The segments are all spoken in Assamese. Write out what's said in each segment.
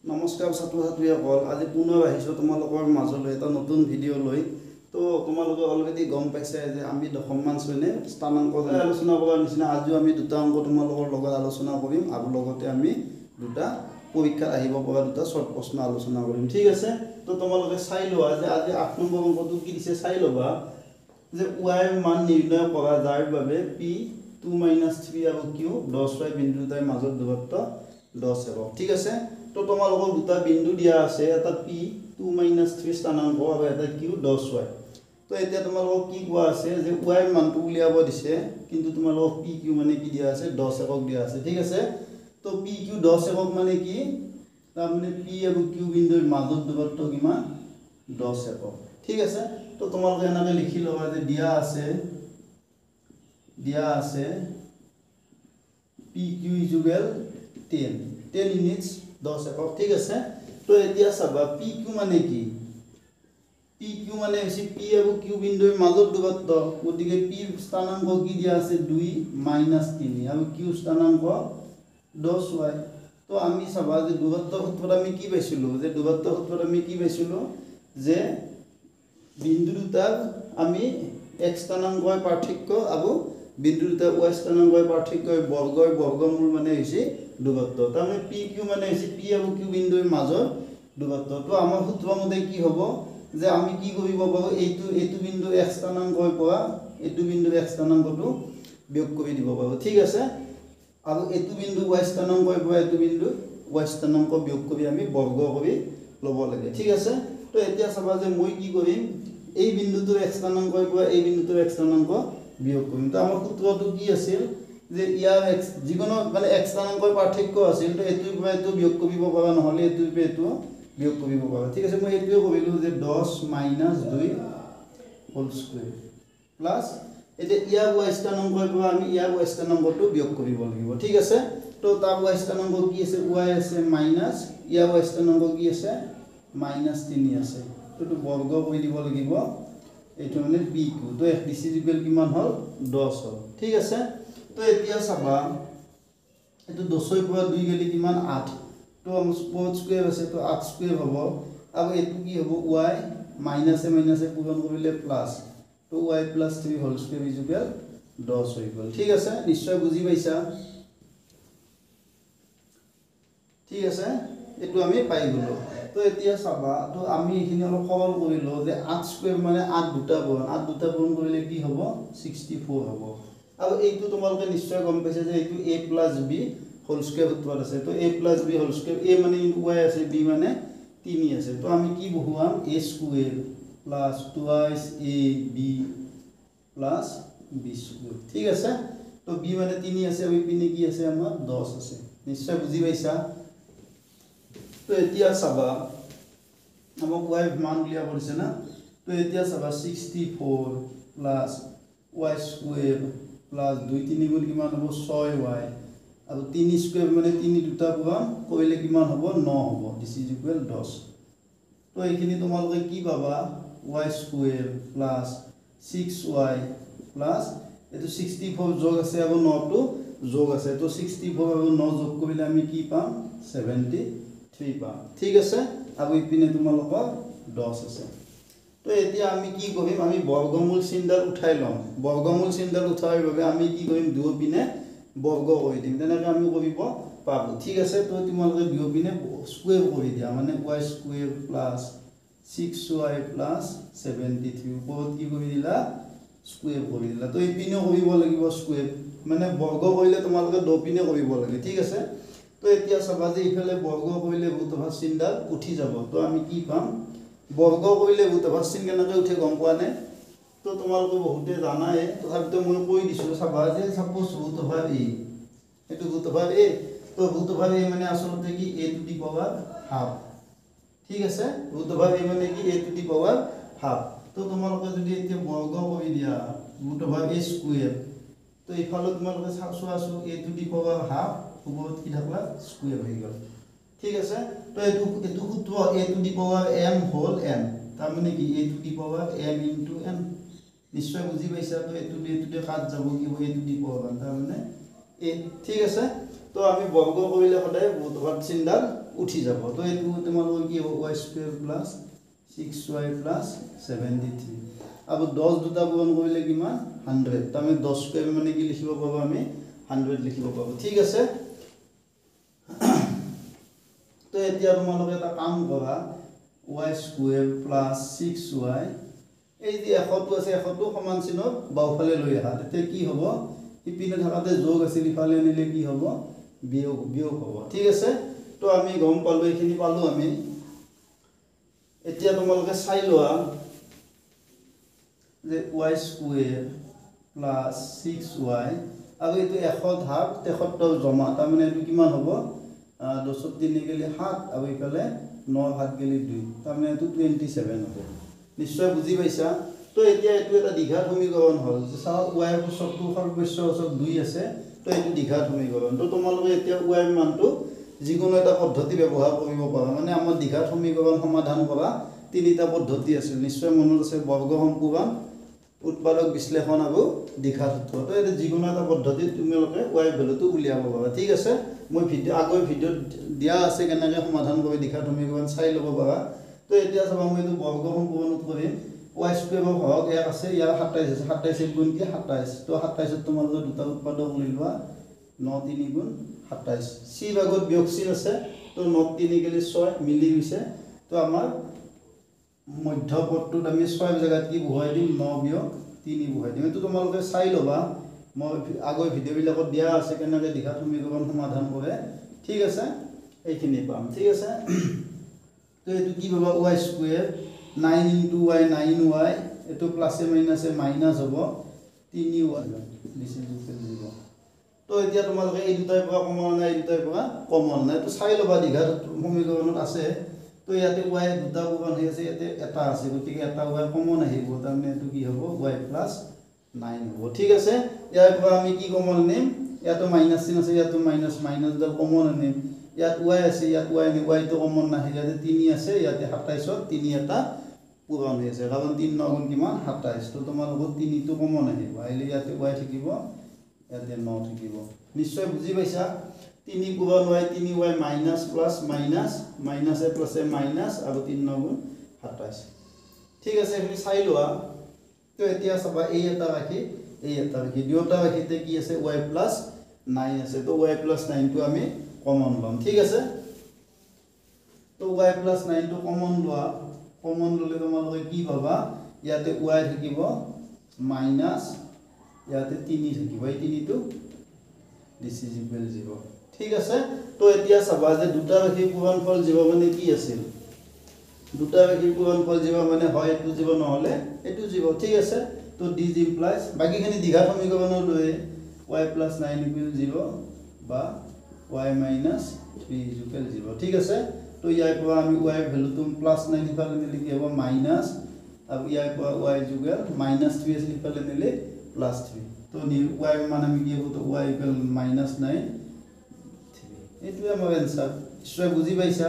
নমস্কাৰ ছাত্ৰ ছাত্ৰীসকল, আজি পুনৰ আহিছোঁ তোমালোকৰ মাজলৈ এটা নতুন ভিডিঅ' লৈ। তো তোমালোকে অলৰেডি গম পাইছে যে আমি দশমমান শ্ৰেণীৰ স্থানাংক আলোচনা কৰাৰ নিচিনা আজিও আমি দুটা অংক তোমালোকৰ লগত আলোচনা কৰিম আৰু লগতে আমি দুটা পৰীক্ষাত আহিব পৰা দুটা শ্বৰ্ট প্ৰশ্ন আলোচনা কৰিম। ঠিক আছে, তো তোমালোকে চাই লোৱা যে আজি 8 নম্বৰ অংকটো কি দিছে চাই ল'বা যে y ৰ মান নিৰ্ণয় কৰা যাৰ বাবে p 2 - 3 আৰু q 10y বিন্দু দুটাৰ মাজত দূৰত্ব 10 একক। ঠিক আছে, তো তোমালোকৰ দুটা বিন্দু দিয়া আছে, এটা p 2 - 3 স্থানাংক আৰু এটা q 10y। তো এতিয়া তোমালোকক কি কোৱা আছে যে y ৰ মানটো উলিয়াব দিছে, কিন্তু তোমালোকক p q মানে কি দিয়া আছে 10 একক দিয়া আছে। ঠিক আছে, তো p q 10 একক মানে কি, তাৰমানে p আৰু q বিন্দুৰ মাজত দূৰত্ব কিমান 10 একক। ঠিক আছে, তো তোমালোকে এনেকৈ লিখি ল'বা যে দিয়া আছে PQ = 10 ইউনিটস 10 একক। ঠিক আছে, তো এতিয়া চাবা PQ মানে কি, PQ মানে হৈছে P আৰু Q বিন্দুৰ মাজত দূৰত্ব, গতিকে P স্থানাংক কি দিয়া আছে 2 - 3 আৰু Q স্থানাংক 10y। তো আমি চাবা যে দূৰত্ব সূত্ৰত আমি কি পাইছিলোঁ, যে বিন্দু দুটাৰ আমি x স্থানাংকৰ পাৰ্থক্য আৰু বিন্দু দুটাৰ y স্থানাংকৰ পাৰ্থক্যৰ বৰ্গমূল মানে হৈছে দূৰত্ব। তাৰমানে PQ মানে হৈছে P আৰু Q বিন্দুৰ মাজৰ দূৰত্ব। তো আমাৰ সূত্ৰ মতে কি হ'ব যে আমি কি কৰিব পাৰোঁ, এইটো বিন্দু x স্থানাংকৰ পৰা এইটো বিন্দু x স্থানাংকটো বিয়োগ কৰি দিব পাৰোঁ। ঠিক আছে, আৰু এইটো বিন্দু y স্থানাংকৰ পৰা এইটো বিন্দু y স্থানাংক বিয়োগ কৰি আমি বৰ্গ কৰি ল'ব লাগে। ঠিক আছে, তো এতিয়া চাবা যে মই কি কৰিম, এই বিন্দুটোৰ x স্থানাংকৰ পৰা এই বিন্দুটোৰ x স্থানাংক বিয়োগ কৰিম। তো আমাৰ সূত্ৰটো কি আছিল যে ইয়াৰ x যিকোনো মানে x স্থানাংকৰ পাৰ্থক্য আছিল, তো এইটোৰ পৰা এইটো বিয়োগ কৰিব পাৰা, নহ'লে এইটোৰ পৰা এইটো বিয়োগ কৰিব পাৰা। ঠিক আছে, মই এইটোৱে কৰিলোঁ যে 10 - 2 হোল স্কুৱেৰ প্লাছ এতিয়া ইয়াৰ y স্থানাংকৰ পৰা আমি ইয়াৰ y স্থানাংকটো বিয়োগ কৰিব লাগিব। ঠিক আছে, তো তাৰ y স্থানাংক কি আছে, y আছে মাইনাছ, ইয়াৰ y স্থানাংক কি আছে -3 আছে, তো বৰ্গ কৰি দিব লাগিব, এইটো মানে PQ। তো this is equal কিমান হ'ল 10 হ'ল। ঠিক আছে, তো এতিয়া চাবা এইটো 10ৰ পৰা 2 গেলি কিমান 8, তো আমাৰ স্কুৱেৰ আছে, তো 8 স্কুৱেৰ হ'ব, আৰু এইটো কি হ'ব y মাইনাছে পূৰণ কৰিলে প্লাছ, তো y + 3 হোল স্কুৱেৰ = 10 হৈ গ'ল। ঠিক আছে, নিশ্চয় বুজি পাইছা। ঠিক আছে, এইটো আমি পাই গ'লো। তো এতিয়া চাবা, তো আমি এইখিনি অলপ সৰল কৰিলোঁ যে 8 স্কুৱেৰ মানে 8 দুটা পূৰণ কৰিলে কি হ'ব 64 হ'ব। আৰু এইটো তোমালোকে নিশ্চয় গম পাইছে যে এইটো a + b হোল স্কুৱেৰ সূত্ৰত আছে। তো a + b whole square, a মানে y আছে, b মানে 3 আছে। তো আমি কি বহুৱাম a square plus 2ab plus b square. ঠিক আছে, তো b মানে 3 আছে, আৰু ইপিনে কি আছে আমাৰ 10 আছে। নিশ্চয় বুজি পাইছা। তো এতিয়া চাবা আমাক y মান উলিয়াব দিছে না, তো এতিয়া চাবা 64 প্লাছ y স্কুৱেৰ প্লাছ 2 3 গুণ কিমান হ'ব 6y, আৰু 3 স্কুৱেৰ মানে 3 দুটা পূৰণ কৰিলে কিমান হ'ব 9 হ'ব। this is equal 10। তো এইখিনি তোমালোকে কি পাবা, y square plus 6y plus এইটো 64 যোগ আছে আৰু 9টো যোগ আছে, তো 64 আৰু 9 যোগ কৰিলে আমি কি পাম 73 পাম। ঠিক আছে, আৰু ইপিনে তোমালোকৰ 10 আছে। তো এতিয়া আমি কি কৰিম, আমি বৰ্গমূল চিনডাল উঠাই ল'ম। বৰ্গমূল চিনডাল উঠাৰ বাবে আমি কি কৰিম, দুয়োপিনে বৰ্গ কৰি দিম, তেনেকৈ আমি কৰিব পাৰোঁ। ঠিক আছে, তো তোমালোকে দুয়োপিনে স্কুৱেৰ কৰি দিয়া, মানে y square plus 6y plus 73 ওপৰত কি কৰি দিলা স্কুৱেৰ কৰি দিলা। তো এইপিনেও কৰিব লাগিব স্কুৱেৰ, মানে বৰ্গ কৰিলে তোমালোকে দুয়োপিনে কৰিব লাগে। ঠিক আছে, তো এতিয়া চাবা যে ইফালে বৰ্গ কৰিলে ৰুট চিনডাল উঠি যাব। তো আমি কি পাম, বৰ্গ কৰিলে ৰুট চিন কেনেকৈ উঠে গম পোৱা নে? তো তোমালোকে বহুতে জানাই, তথাপিতো মই কৈ দিছোঁ। চাবা যে সাপোজ ৰুট a, এইটো ৰুট a, তো ৰুট a মানে আচলতে কি a to the power half. ঠিক আছে, ৰুট a মানে কি a to the power half. তো তোমালোকে যদি এতিয়া বৰ্গ কৰি দিয়া ৰুট a স্কুৱেৰ, তো ইফালে তোমালোকে চোৱাচোন a to the power half ওপৰত কি থাকলা স্কুৱেৰ হৈ গ'ল। ঠিক আছে, তো এইটো সূত্ৰ a to the power m whole n, তাৰমানে কি a to the power m into n। নিশ্চয় বুজি পাইছা। তো এইটোতে কাট যাব, কি হ'ব a টু দি পাৱাৰ, তাৰমানে a। ঠিক আছে, তো আমি বৰ্গ কৰিলে সদায় ৰুট চিনডাল উঠি যাব তো এইটো তোমালোকৰ কি হ'ব y square plus 6y plus 73 अब 10 দুটা পূৰণ কৰিলে কিমান 100 তো আমি 10 স্কয়াৰ মানে কি লিখিব পাব আমি 100 লিখিব পাব ঠিক আছে তো এতিয়া তোমালোকে এটা কাম কৰা y স্কয়াৰ প্লাস 6y এই যে 100 আছে 100 সমান চিহ্ন বাওফালে লৈ আহা তেতিয়া কি হ'ব ইপিনে থাকাতে যোগ আছিল ইফালে নিলে কি হ'ব বিয়োগ হ'ব ঠিক আছে তো আমি গম পালো এইখিনি পালো আমি এতিয়া তোমালোকে চাই লোৱা যে y স্কয়াৰ প্লাস 6y আৰু এটো 100 ভাগ 73 জমা তাৰ মানে এটো কিমান হ'ব 203 গেলি 7 আৰু ইফালে 9 ভাগ গেলি 2 তাৰ মানে এটো 27 হ'ব নিশ্চয় বুজি পাইছা তো এতিয়া এটো এটা দ্বিঘাত সমীকৰণ হ'ল যে চাও y এর সবটো সর্বস্ব সব 2 আছে তো এটো দ্বিঘাত সমীকরণ তো তোমালোকে এতিয়া y এর মানটো যিকোনো এটা পদ্ধতি ব্যৱহাৰ কৰিব পাৰা মানে আমাৰ দ্বিঘাত সমীকৰণ সমাধান কৰা তিনিটা পদ্ধতি আছে নিশ্চয় মনত আছে বৰ্গ সম্পূৰণ উৎপাদক বিশ্লেষণ আৰু দ্বিঘাত সূত্ৰ তো এটা যিকোনো এটা পদ্ধতি তোমালোকে y ভ্যালুটো উলিয়াব পাৰা ঠিক আছে মই ভিডিও আগৰ ভিডিওত দিয়া আছে কেনেকৈ সমাধান কৰি দ্বিঘাত সমীকৰণ চাই ল'ব পাৰা তো এতিয়া চাবা মই এইটো বৰ্গ সম্পূৰণত কৰিম y স্কয়াৰ হওক এক আছে ইয়াৰ 27 আছে 27 গুণ কি 27 তো 27 তোমালোকে দুটা উৎপাদক লৈ লোৱা 9 3 গুণ 27 c ভাগত বিয়োগশীল আছে তো 9 3 গেলি 6 মিলি গৈছে তো আমাৰ মধ্যপদটোত আমি 6 জায়গাত কি বহাই দিম 9 বিয়োগ 3 বহাই দিম এটো তোমালোকে চাই লবা মই আগৰ ভিডিও বিলাকত দিয়া আছে কেনেকৈ দ্বিঘাত সমীকৰণ সমাধান কৰে ঠিক আছে এইখিনি পাম ঠিক আছে তো এটো কি পাবা y square 9 into y 9y এটো প্লাসে মাইনাসে মাইনাস হ'ব 3y দিস ইজ ইকুয়াল 0 তো এতিয়া তোমালোকে এই দুটাৰ পৰা কমন নাই এই দুটাৰ পৰা কমন নাই তো চাই লবা দ্বিঘাত সমীকৰণত আছে তো ইয়াতে y দুটা পূৰণ হৈ আছে ইয়াতে এটা আছে গতিকে এটা y কমন আহিব তাৰমানে এটো কি হ'ব y প্লাস 9 হ'ব ঠিক আছে ইয়াৰ পৰা আমি কি কমন নিম ইয়াতো মাইনাস চিন আছে ইয়াতো মাইনাস মাইনাস দাল কমন নিম ইয়াত y আছে ইয়াত y নি y তো কমন নাহে ইয়াতে 3 আছে ইয়াতে 27 3 এটা পূৰণ হৈ আছে কাৰণ 3 9 গুণ কিমান 27 তো তোমালোকৰ 3 টো কমন আহিব আইলে ইয়াতে y থাকিব ইয়াতে 9 থাকিব নিশ্চয় বুজি পাইছা 3 পূৰণ y 3y minus plus minus minus A plus A minus আৰু 3 9 গুণ 27 ঠিক আছে এখিনি চাই লোৱা তো এতিয়া সবা এই এটা ৰাখি দুটা ৰাখিতে কি আছে y প্লাস 9 আছে তো y প্লাস 9 টো আমি কমন লম ঠিক আছে তো y প্লাস 9 টো কমন লোৱা কমন ললে তোমালোকে কি পাবা ইয়াতে y থাকিব মাইনাস ইয়াতে 3 থাকিব এই 3 টো দিস ইজ ইকুয়াল 0 ঠিক আছে তো এতিয়া চাবা যে দুটা ৰাশিৰ পূৰণফল 0 মানে কি আছিল দুটা ৰাশিৰ পূৰণফল 0 মানে হয় এটো 0 নহলে এটো 0 ঠিক আছে তো দিস ইমপ্লাইজ বাকিখিনি দ্বিঘাত সমীকৰণৰ লৈ y + 9 = 0 বা y - 3 = 0 ঠিক আছে তো ইয়াৰ পৰা আমি y ভ্যালুটো +9 ইফালে নিলে কি হ'ব মাইনাস আৰু ইয়াৰ পৰা y = -3 ইফালে নিলে +3 তো y মান আমি কি হ'ব তো y = -9 এইটো আমাৰ आंसर নিশ্চয় বুজি পাইছা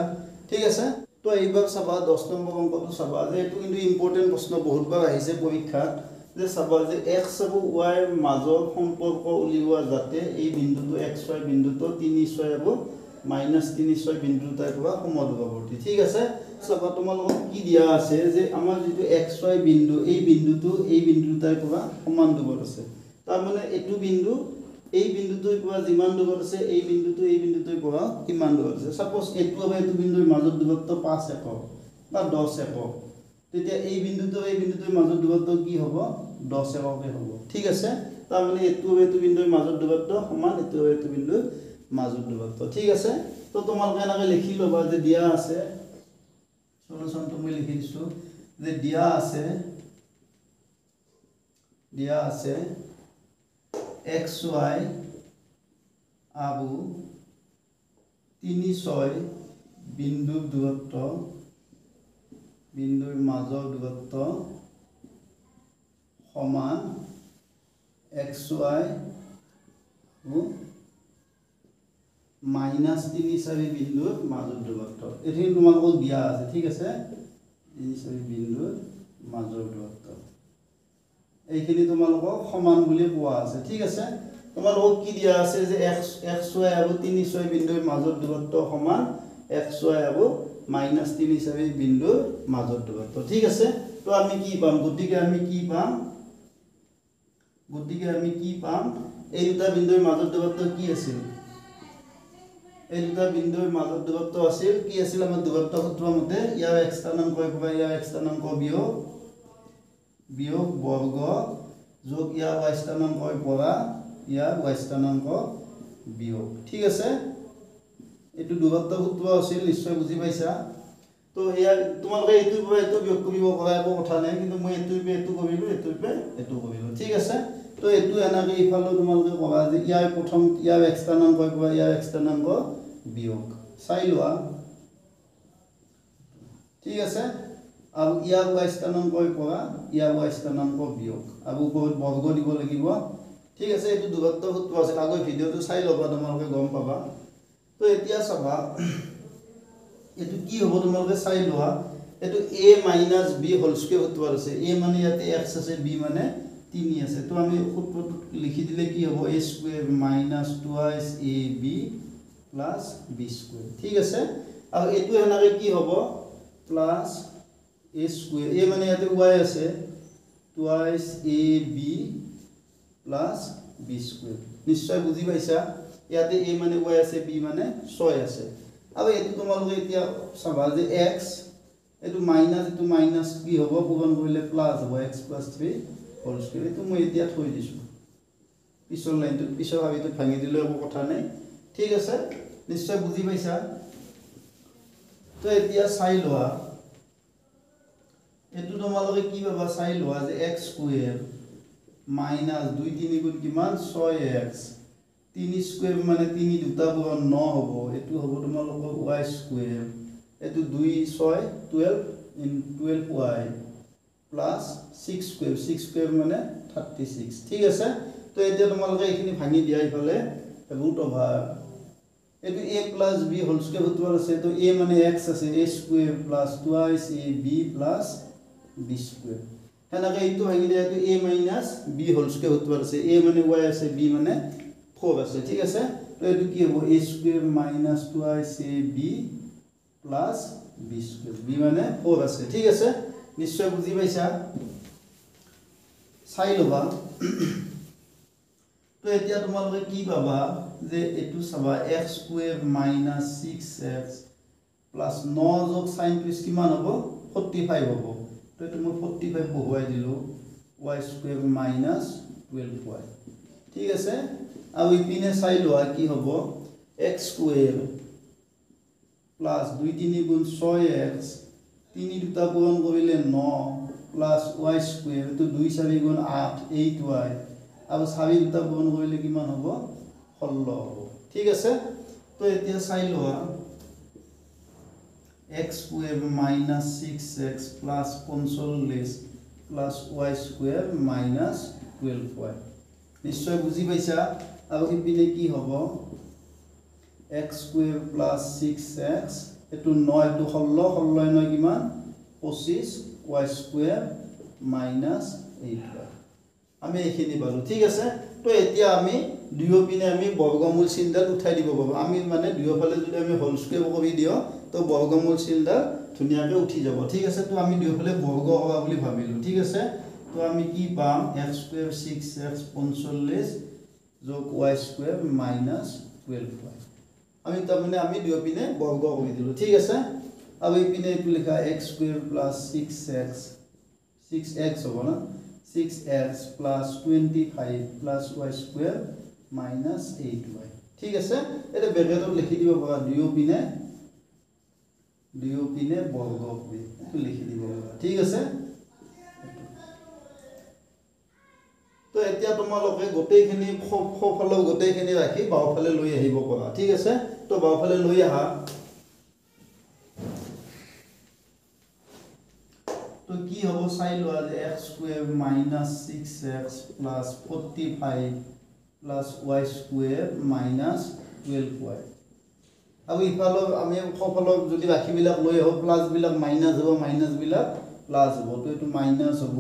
ঠিক আছে তো এইবাৰ চাবা 10 নম্বৰ অংকটো চাবা যে এটো কিন্তু ইম্পৰ্টেন্ট প্ৰশ্ন বহুতবাৰ আহিছে পৰীক্ষাত যে চাবা যে x আৰু y ৰ মাজৰ সম্পৰ্ক উলিওৱা যাতে এই বিন্দুটো xy বিন্দুটো 3 আৰু -3 বিন্দুটাৰ পৰা সমদূৰৱৰ্তী ঠিক আছে চাবা তোমালোকক কি দিয়া আছে যে আমাৰ যেটো xy বিন্দু এই বিন্দুটাৰ পৰা সমান দূৰত আছে তাৰ মানে এটো বিন্দু এই বিন্দুটোৰ পৰা যিমান দূৰত আছে এই বিন্দুটোৰ পৰা কিমান দূৰত আছে সাপোজ এটো আৰু এটো বিন্দুৰ মাজৰ দূৰত্ব 5 একক বা 10 একক তেতিয়া এই বিন্দুটোৰ মাজৰ দূৰত্ব কি হ'ব 10 এককে হ'ব ঠিক আছে তাৰ মানে এটো আৰু এটো বিন্দুৰ মাজৰ দূৰত্ব সমান এটো আৰু এটো বিন্দুৰ মাজৰ দূৰত্ব ঠিক আছে তো তোমালোকে এনেকৈ লিখি লবা যে দিয়া আছে সলিউশনটো মই লিখি দিছো যে দিয়া আছে xy আৰু 3 6 বিন্দুৰ দূৰত্ব বিন্দুৰ মাজৰ দূৰত্ব সমান xy আৰু -3 4 বিন্দুৰ মাজৰ দূৰত্ব এখিনি তোমালোকক দিয়া আছে ঠিক আছে 3 4 বিন্দুৰ মাজৰ দূৰত্ব এইখিনি তোমালোকক সমান বুলি কোৱা আছে ঠিক আছে তোমালোকক কি দিয়া আছে যে xy আৰু 3 6 বিন্দুৰ মাজৰ দূৰত্ব সমান xy আৰু -3 হিচাপে বিন্দুৰ মাজৰ দূৰত্ব ঠিক আছে তো আমি কি পাম গতিকে আমি কি পাম এই দুটা বিন্দুৰ মাজৰ দূৰত্ব কি আছিল এই দুটা বিন্দুৰ মাজৰ দূৰত্ব আছিল কি আছিল আমাৰ দূৰত্ব সূত্ৰ মতে ইয়াৰ x স্থানাংক পৰা ইয়াৰ x স্থানাংক বিয়োগ বৰ্গ যোগ ইয়াৰ y স্থানাংক পৰা ইয়াৰ y স্থানাংক বিয়োগ ঠিক আছে এটো দূৰত্ব সূত্ৰ আছিল নিশ্চয় বুজি পাইছা তো ইয়াৰ তোমালোকে এইটোৰ পৰা এইটো বিয়োগ কৰিব পৰা একো কথা নাই কিন্তু মই এইটোৰ পৰা এইটো কৰিলো ঠিক আছে তো এইটো এনাকে ইফালে তোমালোকে ক'বা যে ইয়াৰ প্ৰথম ইয়াৰ x স্থানাংক পৰা ইয়াৰ x স্থানাংক বিয়োগ চাই লোৱা ঠিক আছে আৰু ইয়াৰ y স্থানাংক পৰা ইয়াৰ y স্থানাংক বিয়োগ আৰু ওপৰত বৰ্গ দিব লাগিব ঠিক আছে এইটো দূৰত্ব সূত্ৰ আছে আগৰ ভিডিওটো চাই লবা তোমালোকে গম পাবা তো এতিয়া চাবা এটো কি হ'ব তোমালোকে চাই লোৱা এটো a - b হোল স্কয়াৰ সূত্ৰ আছে a মানে ইয়াতে x আছে b মানে 3 আছে তো আমি সূত্ৰটো লিখি দিলে কি হ'ব a square - 2 ab plus b square ঠিক আছে আৰু এটো এনাকে কি হ'ব plus a স্কয়ার a মানে ইয়াতে y আছে 2ab plus b স্কয়ার নিশ্চয় বুজি পাইছা ইয়াতে a মানে y আছে b মানে 6 আছে আৰু এটো তোমালোকে এতিয়া চাবা যে x এটো মাইনাস কি হ'ব পূৰণ কৰিলে প্লাস হ'ব x + 3 হোল স্কয়াৰ এটো মই এতিয়া থৈ দিছো পিছৰ লাইনটো পিছৰ ভাবিটো ভাঙি দিলে একো কথা নাই ঠিক আছে নিশ্চয় বুজি পাইছা তো এতিয়া চাই লোৱা এটো তোমালোকে কি পাবা চাই লোৱা যে x স্কয়ার মাইনাস 2 3 গুণ কিমান 6x 3 স্কয়ার মানে 3 দুটা পূৰণ 9 হ'ব এটো হ'ব তোমালোকৰ y স্কয়ার এটো 2 6 12 12y plus 6 square মানে 36 ঠিক আছে তো এতিয়া তোমালোকে এইখিনি ভাঙি দিয়া ইফালে ৰুট ওভাৰ এটো a + b হোল স্কয়াৰ সূত্ৰ আছে তো a মানে x আছে a square plus 2ab plus b square হেনাকে এইটো ভাঙি দিয়া তো a - b হোল স্কয়ার সূত্ৰ আছে a মানে y আছে b মানে 4 আছে ঠিক আছে তো এটো কি হ'ব a square - 2ab plus b square b মানে 4 আছে ঠিক আছে নিশ্চয় বুজি পাইছা চাই লবা তো এতিয়া তোমালোকে কি পাবা যে এটো চাবা x স্কয়ার - 6x plus 9 যোগ sin টুইস কিমান হ'ব 45 হ'ব তো এটো মই 45 বহুৱাই দিলো y স্কয়াৰ - 12y ঠিক আছে আৰু ইপিনে চাই লোৱা কি হ'ব x স্কয়াৰ plus 2 3 গুণ 6x 3 দুটা পূৰণ কৰিলে 9 plus y স্কয়াৰ তো 2 4 গুণ 8 8y আৰু 4 দুটা পূৰণ কৰিলে কিমান হ'ব 16 হ'ব ঠিক আছে তো এতিয়া চাই লোৱা x square - 6x plus 45 plus y square - 12y নিশ্চয় বুজি পাইছা আৰু ইপিনে কি হ'ব x স্কয়ার plus 6x এটো 9 এটো 16 16 9 কিমান 25 y স্কয়ার - 8y আমি এইখিনি পালো ঠিক আছে তো এতিয়া আমি দুয়োপিনে আমি বৰ্গমূল চিহ্নডাল উঠাই দিব পাবো আমি মানে দুয়োফালে যদি আমি হোল স্কয়ার কৰি দিও তো বৰ্গমূল চিহ্নডাল ধুনিয়াকৈ উঠি যাব ঠিক আছে তো আমি দুয়োফালে বৰ্গ কৰা বুলি ভাবিলো ঠিক আছে তো আমি কি পাম x স্কয়াৰ 6x 45 যোগ y স্কয়াৰ - 12y আমি তাৰ মানে আমি দুয়োপিনে বৰ্গ কৰি দিলো ঠিক আছে আৰু ইপিনে এটো লিখা x স্কয়ার plus 6x হ'ব না 6x plus 25 plus y square - 8y ঠিক আছে এটা ব্ৰেকেটত লিখি দিব পাৰা দুয়োপিনে বৰ্গ কৰি এটো লিখি দিব পাৰা ঠিক আছে তো এতিয়া তোমালোকে গোটেইখিনি ফফালে গোটেইখিনি ৰাখি বাওফালে লৈ আহিব পাৰা ঠিক আছে তো বাওফালে লৈ আহা তো কি হ'ব চাই লোৱা যে x square - 6x plus 45 plus y square - 12y আৰু ইফালে আমি ফফালে যদি ৰাখিবিলাক লৈ আহো প্লাস বিলাক মাইনাস হ'ব মাইনাস বিলাক প্লাস হ'ব তো এটো মাইনাস হ'ব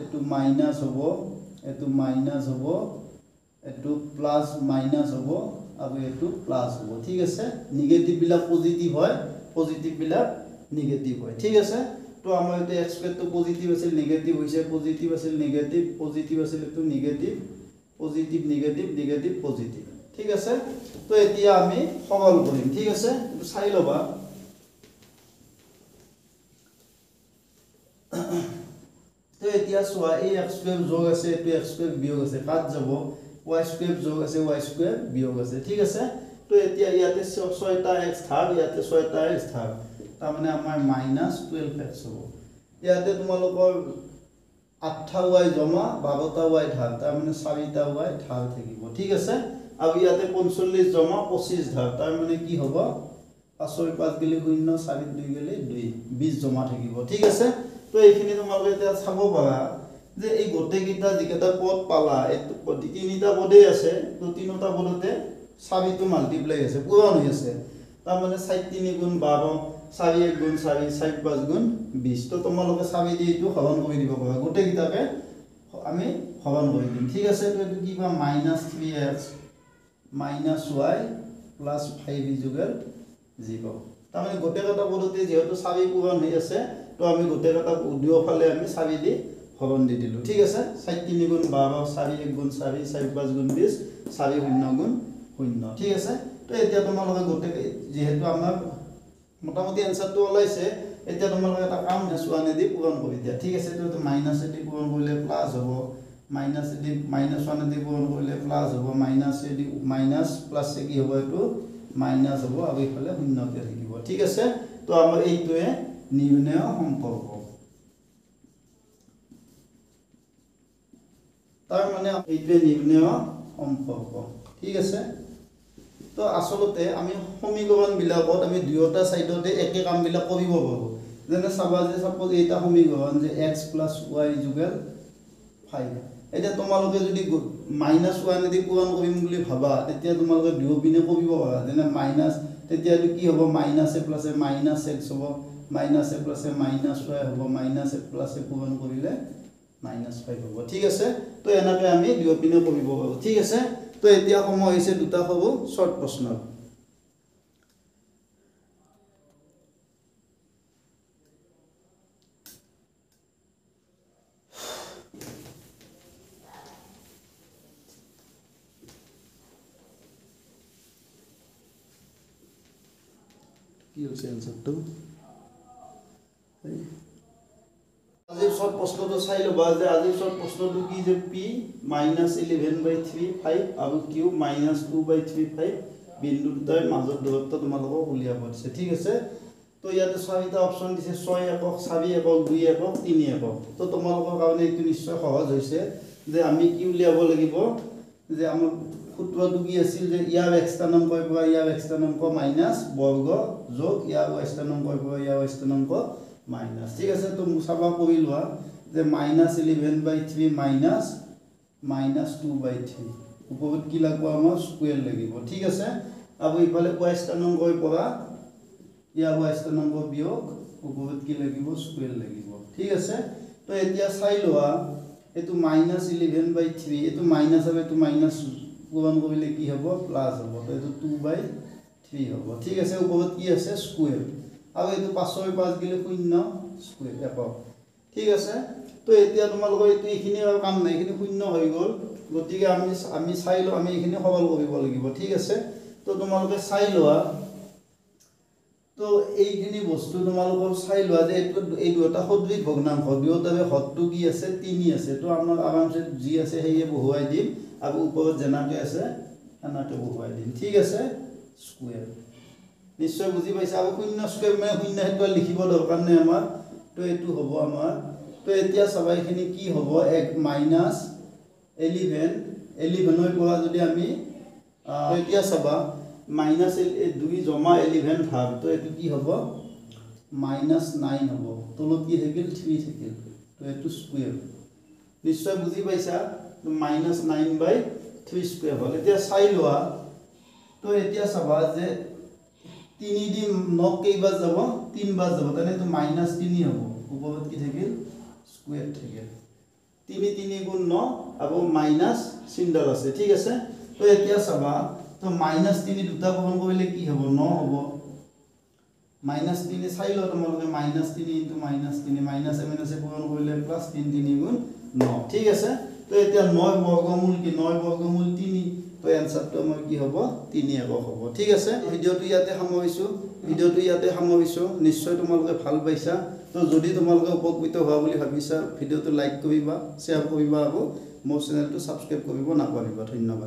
এটো মাইনাস হ'ব এটো মাইনাস হ'ব এটো প্লাস মাইনাস হ'ব আৰু এইটো প্লাস হ'ব ঠিক আছে নেগেটিভ বিলাক পজিটিভ হয় পজিটিভ বিলাক নেগেটিভ হয় ঠিক আছে তো আমাৰ এটা x স্কয়ার তো পজিটিভ আছিল নেগেটিভ হৈছে পজিটিভ আছিল নেগেটিভ পজিটিভ আছিল তো negative positive negative negative positive ঠিক আছে তো এতিয়া আমি সৰল কৰিম ঠিক আছে তো চাই লবা তো এতিয়া সোয়া এই x স্কয়ার যোগ আছে এটো x স্কয়ার বিয়োগ আছে কাট যাব y স্কয়ার যোগ আছে y স্কয়ার বিয়োগ আছে ঠিক আছে তো এতিয়া ইয়াতে 6টা x থাক ইয়াতে 6টা x থাক তাৰ মানে আমাৰ -12x হ'ব ইয়াতে তোমালোকৰ 8টা y জমা 12টা y ঢাল তাৰ মানে 4টা y ঢাল থাকিব ঠিক আছে আৰু ইয়াতে 45 জমা 25 ঢাল তাৰ মানে কি হ'ব 5 5 গলি 0 4 2 গলি 2 20 জমা থাকিব ঠিক আছে তো এইখিনি তোমালোকে এতিয়া চাব পাৰা যে এই গোটে কিটা যিকেটা পদ পালা এই তিনিটা পদে আছে তো তিনিটা পদতে 4 টো মাল্টিপ্লাই আছে পূৰণ হৈ আছে তাৰ মানে 4 3 গুণ 12 4 1 গুণ 4 4 5 গুণ 20 তো তোমালোকে 4 দি এটো হৰণ কৰি দিব পাৰা গোটে কিটাকে আমি হৰণ কৰি দিম ঠিক আছে তো এটো কি বা -3x -y + 5 ইকুয়াল 0 তাৰ মানে গোটে কটা পদতে যেহেতু 4 পূৰণ হৈ আছে তো আমি গোটে কটা দুয়োফালে আমি 4 দি হৰণ দি দিলো ঠিক আছে 4 3 গুণ 12 4 1 গুণ 4 4 5 গুণ 20 4 0 গুণ 0 ঠিক আছে তো এতিয়া তোমালোকে গোটে যেহেতু আমাৰ মোটামুটি আনসাৰটো ওলাইছে এতিয়া তোমালোকে এটা কাম নেসুৱানে দি পূৰণ কৰি দিয়া ঠিক আছে তো মাইনাস দি পূৰণ কৰিলে প্লাস হ'ব মাইনাস দি -1 দি পূৰণ কৰিলে প্লাস হ'ব মাইনাস দি মাইনাস প্লাস কি হ'ব এটো মাইনাস হ'ব আৰু ইফালে 0 কে থাকিব ঠিক আছে তো আমাৰ এইটোৱে নিৰ্ণয় সম্পৰ্ক তাৰ মানে এইটোৱে নিৰ্ণয় সম্পৰ্ক ঠিক আছে তো আসলতে আমি সমীকৰণ বিলাকত আমি দুয়োটা সাইডতে একে কাম বিলাক কৰিব পাৰো যেনে চাবা যে সাপোজ এটা সমীকৰণ যে x + y = 5 এটা তোমালোকে যদি -1 দি পূৰণ কৰিম বুলি ভাবা তেতিয়া তোমালোকে দুয়োপিনে কৰিব পাৰা যেনে মাইনাস তেতিয়া কি হ'ব -a + -x হ'ব -a + -y হ'ব -a + পূৰণ কৰিলে -5 হ'ব ঠিক আছে তো এনেকৈ আমি দুয়োপিনে কৰিব পাৰো ঠিক আছে তো এতিয়া সময় হৈছে দুটা হ'ব শৰ্ট প্ৰশ্ন কি হৈছে আনসাৰটো আজিৰ শৰ্ট প্ৰশ্নটো চাই লবা যে আজিৰ শৰ্ট প্ৰশ্নটো কি যে p -11/3 5 আৰু q -2/3 5 বিন্দু দুটাৰ মাজৰ দূৰত্ব তোমালোকক উলিয়াব দিছে ঠিক আছে তো ইয়াতে চাৰিটা অপচন দিছে 6 একক 4 একক 2 একক 3 একক তো তোমালোকৰ কাৰণে এইটো নিশ্চয় সহজ হৈছে যে আমি কি উলিয়াব লাগিব যে আমাৰ সূত্ৰটো কি আছিল যে ইয়াৰ x স্থানাংকৰ পৰা ইয়াৰ x স্থানাংক মাইনাস বৰ্গ যোগ ইয়াৰ y স্থানাংকৰ পৰা ইয়াৰ y স্থানাংক মাইনাস ঠিক আছে তো মুছাবা কৰি লোৱা যে -11/3 -2/3 উপৰত কি লাগব আমাৰ স্কয়াৰ লাগিব ঠিক আছে আৰু ইফালে y স্থানাংকৰ পৰা ইয়াৰ y স্থানাংক বিয়োগ উপৰত কি লাগিব স্কয়াৰ লাগিব ঠিক আছে তো এতিয়া চাই লোৱা এটো -11/3 এটো মাইনাস আৰু এটো মাইনাস পূৰণ কৰিলে কি হ'ব প্লাস হ'ব তো এটো 2/3 হ'ব ঠিক আছে উপৰত কি আছে স্কয়াৰ আৰু এটো 5 5 গলে 0 স্কয়াৰ একক ঠিক আছে তো এতিয়া তোমালোকৰ এটো এখিনি আৰু কাম নাই এখিনি 0 হৈ গল গতিকে আমি চাই লো আমি এখিনি সৰল কৰিব লাগিব ঠিক আছে তো তোমালোকে চাই লোৱা তো এইখিনি বস্তু তোমালোকৰ চাই লোৱা যে এই দুটা সদৃশ ভগ্নাংশ দুয়োটাৰে হৰটো কি আছে 3 আছে তো আমাৰ আৰামছে যি আছে হেয়ে বহুৱাই দিম আৰু ওপৰত জেনাকে আছে এনাকে বহুৱাই দিম ঠিক আছে স্কয়াৰ নিশ্চয় বুজি পাইছা আৰু 0 স্কয়াৰ মানে 0 হেতু লিখিব দৰকাৰ নাই আমাৰ তো এটো হ'ব আমাৰ তো এতিয়া সবাইখিনি কি হ'ব 1 -11 11 পৰা যদি আমি এতিয়া সবা -2 জমা 11 ভাগ তো এটো কি হ'ব -9 হ'ব তলত কি থাকিল 3 থাকিল তো এটো স্কয়াৰ নিশ্চয় বুজি পাইছা তো -9/3 স্কয়াৰ হ'ল এতিয়া চাই লোৱা তো এতিয়া সবা যে 3 দি 9 কেইবাৰ যাব 3 বাৰ যাব তেনে তো -3 হ'ব উপৰত কি থাকিল স্কয়াৰ থাকিল 3 3 গুণ 9 আৰু মাইনাস চিহ্ন আছে ঠিক আছে তো এতিয়া চাবা তো -3 দুটা পূৰণ কৰিলে কি হ'ব 9 হ'ব -3 চাই ল তোমালোকে -3 * -3 মাইনাসে মাইনাসে পূৰণ কৰিলে +3 3 গুণ 9 ঠিক আছে তো এতিয়া 9 বৰ্গমূল কি 9 বৰ্গমূল 3 তো এনসাৰটো আমাৰ কি হ'ব 3 একক হ'ব ঠিক আছে ভিডিওটো ইয়াতে সামৰিছো নিশ্চয় তোমালোকে ভাল পাইছা তো যদি তোমালোকে উপকৃত হোৱা বুলি ভাবিছা ভিডিওটো লাইক কৰিবা শেয়াৰ কৰিবা আৰু মোৰ চেনেলটো সাবস্ক্ৰাইব কৰিব নাপাহৰিবা ধন্যবাদ